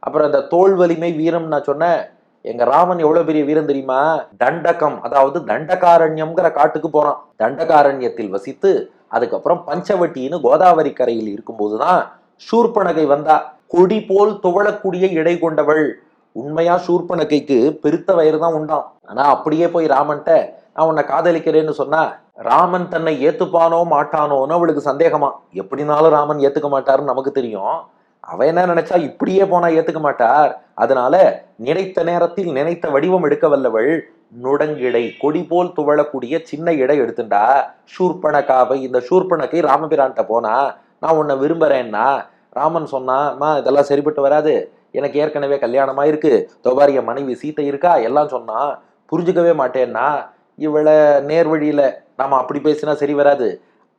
அப்புறம் இந்த தோல் வலிமை வீரம் நான் சொன்னேன். எங்க ராமன் எவ்வளவு பெரிய வீரம் தெரியுமா? தண்டகம், அதாவது தண்டகாரண்யம்ங்கிற காட்டுக்கு போறான். தண்டகாரண்யத்தில் வசித்து அதுக்கப்புறம் பஞ்சவட்டின்னு கோதாவரி கரையில் இருக்கும்போதுதான் சூர்பனகை வந்தா. கொடி போல் துவளக்கூடிய இடை கொண்டவள். உண்மையா சூர்பனகைக்கு பெருத்த வயிறு தான் உண்டாம். ஆனா அப்படியே போய் ராமன்ட்ட நான் உன்னை காதலிக்கிறேன்னு சொன்னா ராமன் தன்னை ஏத்துப்பானோ மாட்டானோன்னு அவளுக்கு சந்தேகமா. எப்படினாலும் ராமன் ஏத்துக்க மாட்டாருன்னு நமக்கு தெரியும். அவ என்ன நினைச்சா இப்படியே போனா ஏத்துக்க மாட்டார். அதனால நினைத்த நேரத்தில் நினைத்த வடிவம் எடுக்க வல்லவள் நுடங்கிடை, கொடி போல் துவளக்கூடிய சின்ன இடை எடுத்துண்டா சூர்பனகாவை. இந்த சூர்பனகை ராமபிரான்ட்ட போனா நான் உன்னை விரும்புறேன்னா ராமன் சொன்னா இதெல்லாம் சரிப்பட்டு வராது, எனக்கு ஏற்கனவே கல்யாணமா இருக்கு, தோபாரிய மனைவி சீத்தை இருக்கா எல்லாம் சொன்னா புரிஞ்சுக்கவே மாட்டேன்னா இவளை நேர் வழியில நாம அப்படி பேசினா சரி வராது,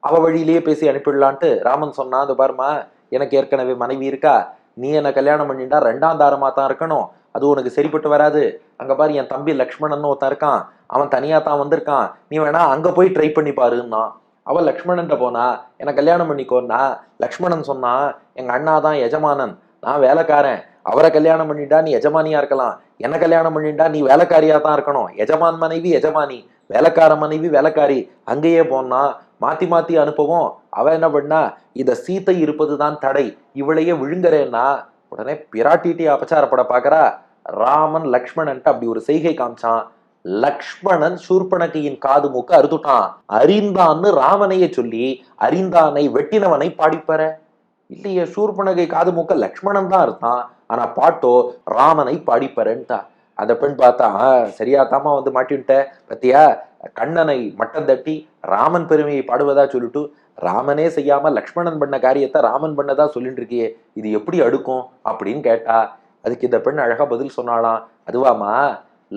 அவ வழியிலேயே பேசி அனுப்பிடலான்ட்டு ராமன் சொன்னா அது பாருமா எனக்கு ஏற்கனவே மனைவி இருக்கா, நீ என்ன கல்யாணம் பண்ணிட்டா ரெண்டாம் தாரமா தான் இருக்கணும், அது உனக்கு சரிப்பட்டு வராது. அங்க பாரு என் தம்பி லக்ஷ்மணன் ஒருத்தன் இருக்கான், அவன் தனியா தான் வந்திருக்கான், நீ வேணா அங்க போய் ட்ரை பண்ணி பாருன்னா. அவள் லக்ஷ்மணன்ட்ட போனா என்ன கல்யாணம் பண்ணிக்கோன்னா லக்ஷ்மணன் சொன்னா எங்க அண்ணா தான் எஜமானன், நான் வேலைக்காரன், அவரை கல்யாணம் பண்ணிட்டா நீ எஜமானியா இருக்கலாம், என்ன கல்யாணம் பண்ணிட்டா நீ வேலைக்காரியா தான் இருக்கணும், எஜமான் மனைவி எஜமானி, வேலைக்கார மனைவி வேலைக்காரி, அங்கேயே போனா மாத்தி மாத்தி அனுப்பவும். அவ என்ன பண்ணா இத சீத்தை இருப்பதுதான் தடை, இவளையே விழுங்குறேன்னா உடனே பிராட்டிட்டி அபச்சாரப்பட பாக்குறா. ராமன் லக்ஷ்மணன்ட்டு அப்படி ஒரு செய்கை காமிச்சான். லக்ஷ்மணன் சூர்பனகையின் காது மூக்க அறுத்துட்டான். அறிந்தான்னு ராமனையே சொல்லி அறிந்தானை வெட்டினவனை பாடிப்பற. இல்லையே, சூர்பனகை காது மூக்க லக்ஷ்மணன் தான் அறுத்தான், ஆனா பாட்டோ ராமனை பாடிப்பறன்ட்டா. அந்த பெண் பார்த்தா சரியாத்தாமா வந்து மாட்டின்ட்ட பத்தியா, கண்ணனை மட்டம் தட்டி ராமன் பெருமையை பாடுவதா சொல்லிட்டு ராமனே செய்யாம லக்ஷ்மணன் பண்ண காரியத்தை ராமன் பண்ணதா சொல்லிட்டு இருக்கியே, இது எப்படி அடுக்கும் அப்படின்னு கேட்டா. அதுக்கு இந்த பெண் அழகா பதில் சொன்னாலாம். அதுவாமா,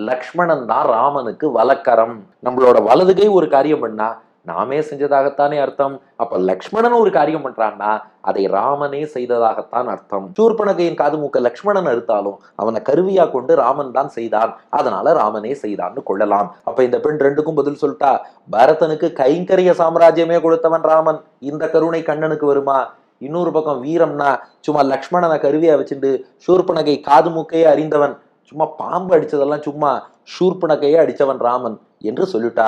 லக்ஷ்மணன் தான் ராமனுக்கு வலக்கரம். நம்மளோட வலது கை ஒரு காரியம் பண்ணா நாமே செஞ்சதாகத்தானே அர்த்தம். அப்ப லக்ஷ்மணன் ஒரு காரியம் பண்றான்னா அதை ராமனே செய்ததாகத்தான் அர்த்தம். சூர்பனகையின் காது மூக்க லக்ஷ்மணன் அறுத்தாலும் அவனை கருவியா கொண்டு ராமன் தான் செய்தான், அதனால ராமனே செய்தான்னு கொள்ளலாம். அப்ப இந்த பெண் ரெண்டுக்கும் பதில் சொல்லிட்டா. பரதனுக்கு கைங்கரிய சாம்ராஜ்யமே கொடுத்தவன் ராமன், இந்த கருணை கண்ணனுக்கு வருமா? இன்னொரு பக்கம் வீரம்னா சும்மா லக்ஷ்மணனை கருவியா வச்சுட்டு சூர்பனகை காது மூக்கையே அறிந்தவன், சும்மா பாம்பு அடிச்சதெல்லாம் சும்மா, சூர்பனகையே அடிச்சவன் ராமன் என்று சொல்லிட்டா.